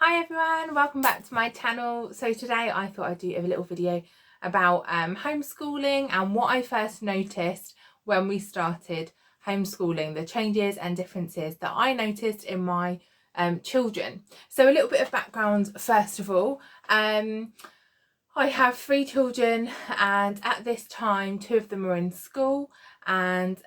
Hi everyone, welcome back to my channel. So today I thought I'd do a little video about homeschooling and what I first noticed when we started homeschooling, the changes and differences that I noticed in my children. So a little bit of background first of all. I have 3 children, and at this time 2 of them were in school, and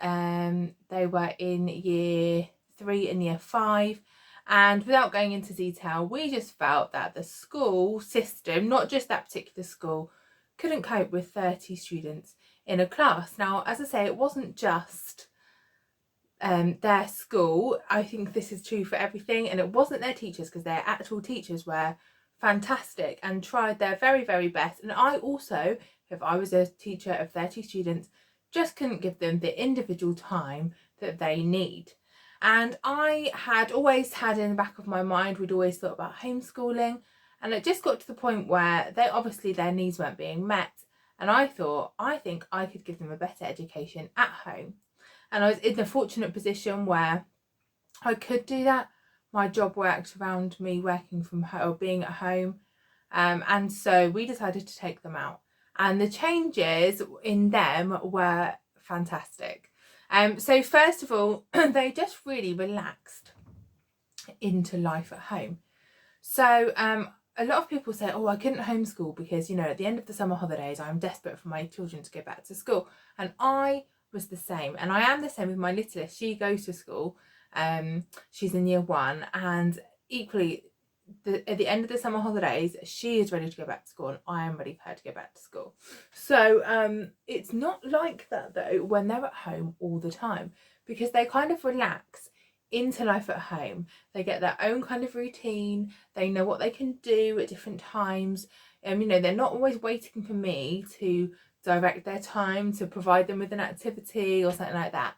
they were in year 3 and year 5. And without going into detail, we just felt that the school system, not just that particular school, couldn't cope with 30 students in a class. Now, as I say, it wasn't just their school. I think this is true for everything, and it wasn't their teachers, because their actual teachers were fantastic and tried their very, very best. And I also, if I was a teacher of 30 students, just couldn't give them the individual time that they need. And I had always had in the back of my mind, we'd always thought about homeschooling, and it just got to the point where obviously their needs weren't being met, and I thought, I think I could give them a better education at home. And I was in the fortunate position where I could do that. My job worked around me working from home or being at home, and so we decided to take them out, and the changes in them were fantastic. So first of all, they just really relaxed into life at home. So a lot of people say, oh, I couldn't homeschool because, you know, at the end of the summer holidays, I'm desperate for my children to go back to school. And I was the same. And I am the same with my littlest. She goes to school. She's in year 1. And equally, at the end of the summer holidays, she is ready to go back to school, and I am ready for her to go back to school. So it's not like that though when they're at home all the time, because they kind of relax into life at home. They get their own kind of routine. They know what they can do at different times. You know, they're not always waiting for me to direct their time, to provide them with an activity or something like that.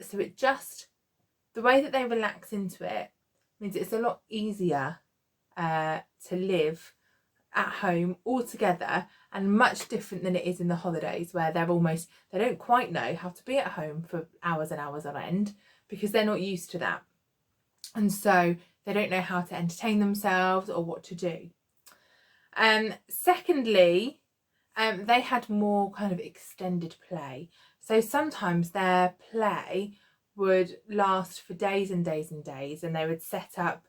So it just, the way that they relax into it means it's a lot easier to live at home all together, and much different than it is in the holidays, where they don't quite know how to be at home for hours and hours on end, because they're not used to that, and so they don't know how to entertain themselves or what to do. Secondly, they had more kind of extended play. So sometimes their play would last for days and days and days, and they would set up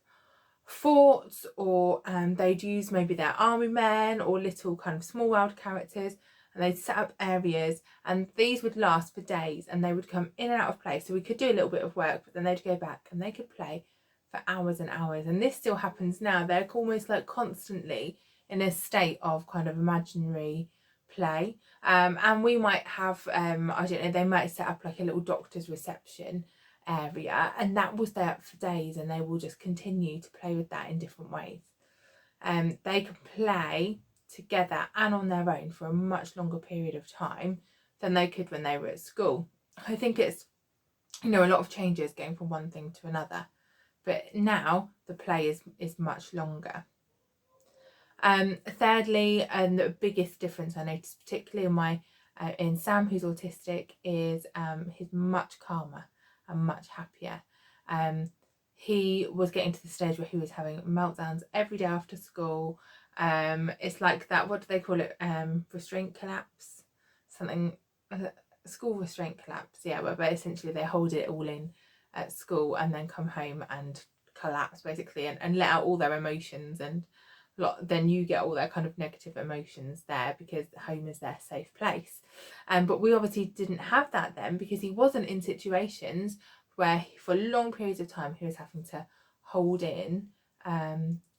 forts, or they'd use maybe their army men or little kind of small world characters, and they'd set up areas, and these would last for days, and they would come in and out of play. So we could do a little bit of work, but then they'd go back and they could play for hours and hours. And this still happens now. They're almost like constantly in a state of kind of imaginary play. And we might have, I don't know, they might set up like a little doctor's reception area, and that was there for days, and they will just continue to play with that in different ways. They can play together and on their own for a much longer period of time than they could when they were at school. I think it's, you know, a lot of changes going from one thing to another, but now the play is much longer. Thirdly, and the biggest difference I noticed, particularly in in Sam, who's autistic, is he's much calmer and much happier. He was getting to the stage where he was having meltdowns every day after school. It's like that, what do they call it? Restraint collapse, something, school restraint collapse. Yeah, but essentially they hold it all in at school and then come home and collapse basically, and let out all their emotions, and then you get all their kind of negative emotions there, because home is their safe place. But we obviously didn't have that then, because he wasn't in situations where for long periods of time he was having to hold in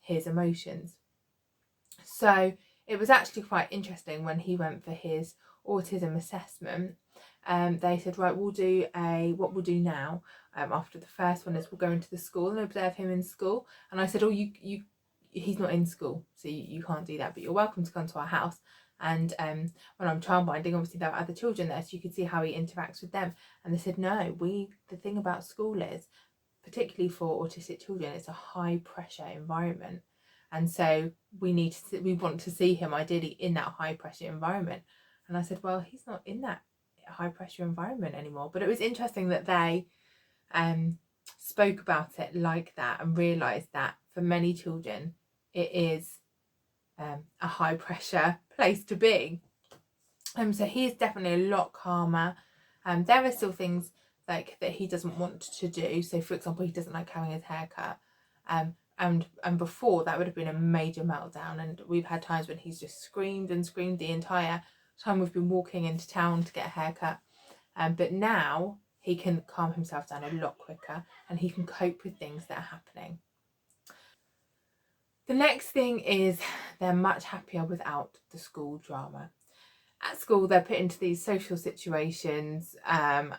his emotions. So it was actually quite interesting when he went for his autism assessment. They said, right, what we'll do now after the first one is we'll go into the school and observe him in school. And I said, oh, he's not in school, so you can't do that, but you're welcome to come to our house. And when I'm childminding, obviously there are other children there, so you could see how he interacts with them. And they said, no, the thing about school is, particularly for autistic children, it's a high pressure environment, and so we want to see him ideally in that high pressure environment. And I said, well, he's not in that high pressure environment anymore. But it was interesting that they spoke about it like that and realised that for many children it is a high pressure place to be. So he is definitely a lot calmer. There are still things like that he doesn't want to do. So for example, he doesn't like having his hair cut. And before that would have been a major meltdown, and we've had times when he's just screamed and screamed the entire time we've been walking into town to get a haircut. But now he can calm himself down a lot quicker, and he can cope with things that are happening. The next thing is they're much happier without the school drama. At school, they're put into these social situations, and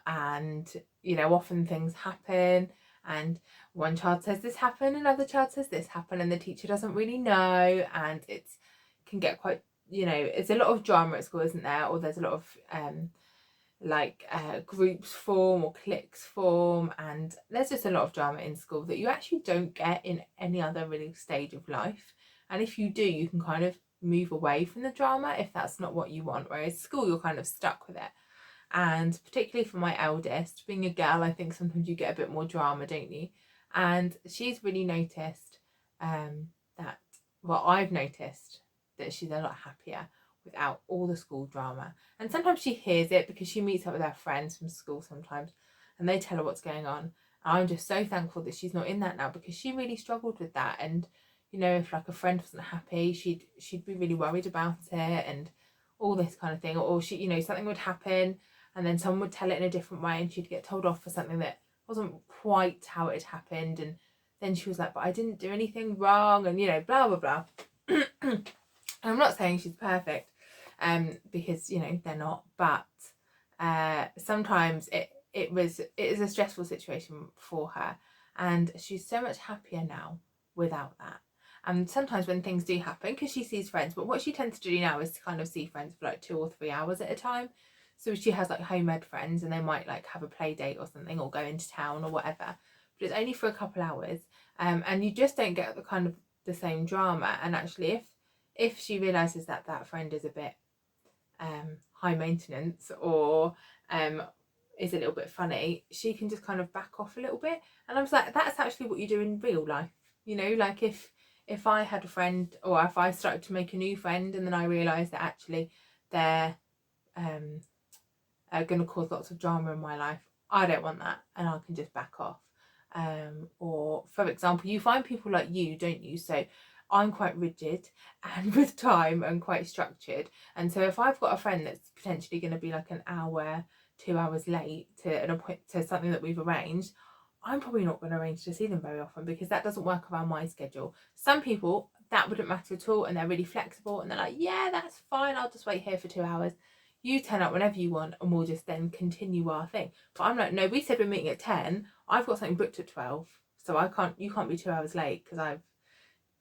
often things happen, and one child says this happened, another child says this happened, and the teacher doesn't really know, and it can get quite, it's a lot of drama at school, isn't there? Or there's a lot of groups form or cliques form, and there's just a lot of drama in school that you actually don't get in any other really stage of life. And if you do, you can kind of move away from the drama if that's not what you want, whereas school you're kind of stuck with it. And particularly for my eldest, being a girl, I think sometimes you get a bit more drama, don't you? And she's really noticed I've noticed that she's a lot happier without all the school drama. And sometimes she hears it because she meets up with her friends from school sometimes, and they tell her what's going on. And I'm just so thankful that she's not in that now, because she really struggled with that. And if like a friend wasn't happy, she'd be really worried about it and all this kind of thing. Or she, something would happen and then someone would tell it in a different way, and she'd get told off for something that wasn't quite how it had happened. And then she was like, but I didn't do anything wrong, and blah blah blah. I'm not saying she's perfect, because they're not, but sometimes it is a stressful situation for her, and she's so much happier now without that. And sometimes when things do happen, because she sees friends, but what she tends to do now is to kind of see friends for like 2 or 3 hours at a time. So she has like home ed friends, and they might like have a play date or something, or go into town or whatever, but it's only for a couple hours, and you just don't get the kind of the same drama. And actually, if she realizes that that friend is a bit high maintenance, or is a little bit funny, she can just kind of back off a little bit. And I was like, that's actually what you do in real life. Like if I had a friend, or if I started to make a new friend, and then I realized that actually they're going to cause lots of drama in my life, I don't want that, and I can just back off. Or for example, you find people like you, don't you? So I'm quite rigid and with time, and quite structured. And so if I've got a friend that's potentially going to be like an hour, 2 hours late to something that we've arranged, I'm probably not going to arrange to see them very often, because that doesn't work around my schedule. Some people, that wouldn't matter at all, and they're really flexible, and they're like, yeah, that's fine, I'll just wait here for 2 hours. You turn up whenever you want, and we'll just then continue our thing. But I'm like, no, we said we're meeting at 10. I've got something booked at 12, so you can't be 2 hours late, because I've,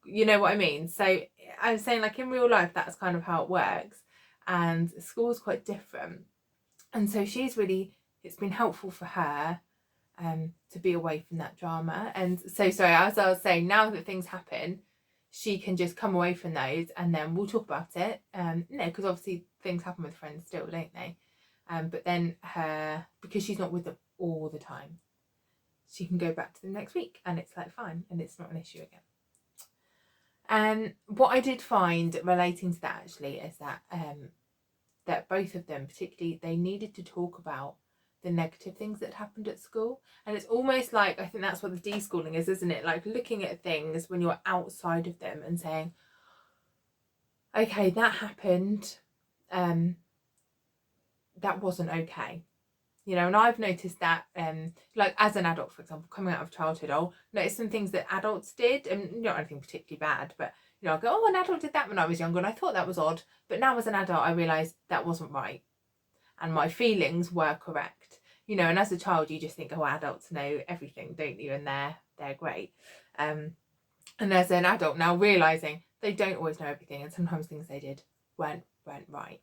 you know what I mean? So I was saying, like, in real life, that's kind of how it works, and school's quite different. And so it's been helpful for her to be away from that drama. And so, sorry, as I was saying, now that things happen, she can just come away from those, and then we'll talk about it. Because obviously things happen with friends still, don't they? But then because she's not with them all the time, she can go back to them next week, and it's like fine, and it's not an issue again. And what I did find relating to that actually is that both of them, particularly, they needed to talk about the negative things that happened at school. And it's almost like, I think that's what the deschooling is, isn't it? Like looking at things when you're outside of them and saying, okay, that happened, that wasn't okay. And I've noticed that, like as an adult, for example, coming out of childhood, I'll notice some things that adults did, and not anything particularly bad, but I'll go, oh, an adult did that when I was younger, and I thought that was odd, but now as an adult I realised that wasn't right, and my feelings were correct. And as a child you just think, oh, adults know everything, don't you, and they're great. And as an adult now, realising they don't always know everything, and sometimes things they did weren't right.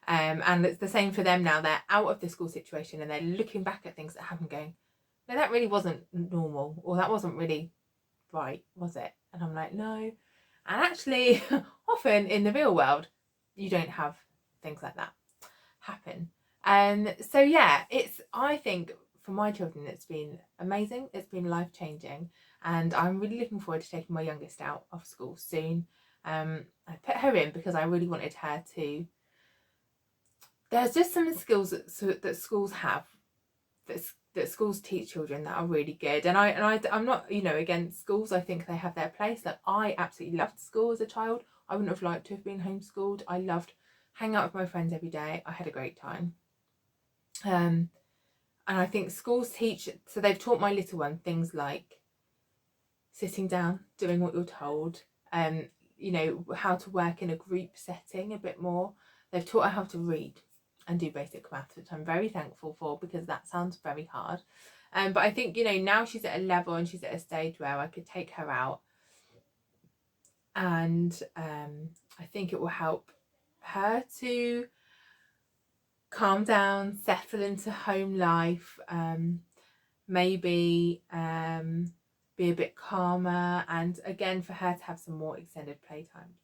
And it's the same for them now. They're out of the school situation, and they're looking back at things that happened, going, no, that really wasn't normal, or that wasn't really right, was it? And I'm like, no. And actually, often in the real world, you don't have things like that happen. So yeah, I think for my children, it's been amazing. It's been life-changing, and I'm really looking forward to taking my youngest out of school soon. I put her in because I really wanted her to. There's just some skills that schools have, that schools teach children, that are really good. And I'm not, you know, against schools. I think they have their place. Like, I absolutely loved school as a child. I wouldn't have liked to have been homeschooled. I loved hanging out with my friends every day. I had a great time. And I think schools teach, so they've taught my little one things like sitting down, doing what you're told, you know, how to work in a group setting a bit more. They've taught her how to read and do basic maths, which I'm very thankful for, because that sounds very hard. But I think, you know, now she's at a level and she's at a stage where I could take her out, and I think it will help her to calm down, settle into home life, maybe be a bit calmer, and again for her to have some more extended playtime.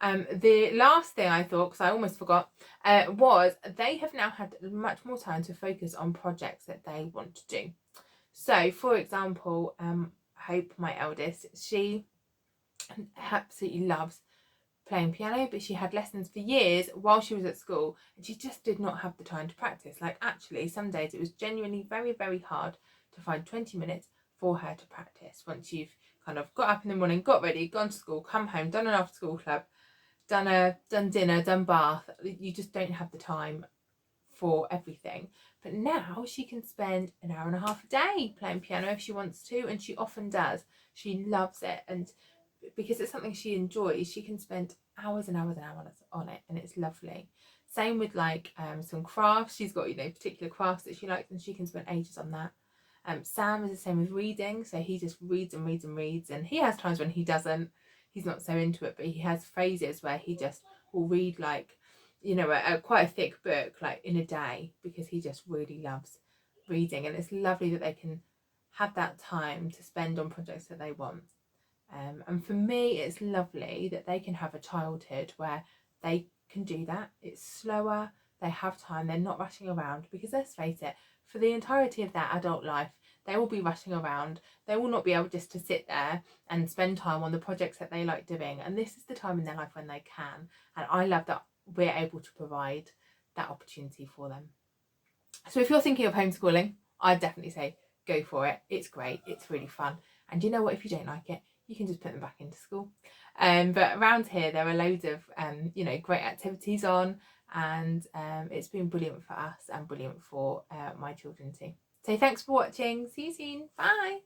The last thing I thought, because I almost forgot, was they have now had much more time to focus on projects that they want to do. So, for example, Hope, my eldest, she absolutely loves playing piano, but she had lessons for years while she was at school, and she just did not have the time to practice. Like, actually, some days it was genuinely very, very hard to find 20 minutes for her to practice. Once you've kind of got up in the morning, got ready, gone to school, come home, done an after school club, done dinner, done bath, you just don't have the time for everything. But now she can spend an hour and a half a day playing piano if she wants to, and she often does. She loves it, and because it's something she enjoys, she can spend hours and hours and hours on it, and it's lovely. Same with like some crafts. She's got, you know, particular crafts that she likes, and she can spend ages on that. Sam is the same with reading, so he just reads and reads and reads, and he has times when he doesn't, he's not so into it, but he has phases where he just will read, like, you know, quite a thick book, like in a day, because he just really loves reading. And it's lovely that they can have that time to spend on projects that they want. And for me, it's lovely that they can have a childhood where they can do that. It's slower, they have time, they're not rushing around, because let's face it, for the entirety of their adult life, they will be rushing around. They will not be able just to sit there and spend time on the projects that they like doing. And this is the time in their life when they can. And I love that we're able to provide that opportunity for them. So if you're thinking of homeschooling, I'd definitely say go for it. It's great. It's really fun. And you know what? If you don't like it, you can just put them back into school. But around here, there are loads of, you know, great activities on, and it's been brilliant for us and brilliant for my children too. So thanks for watching. See you soon. Bye.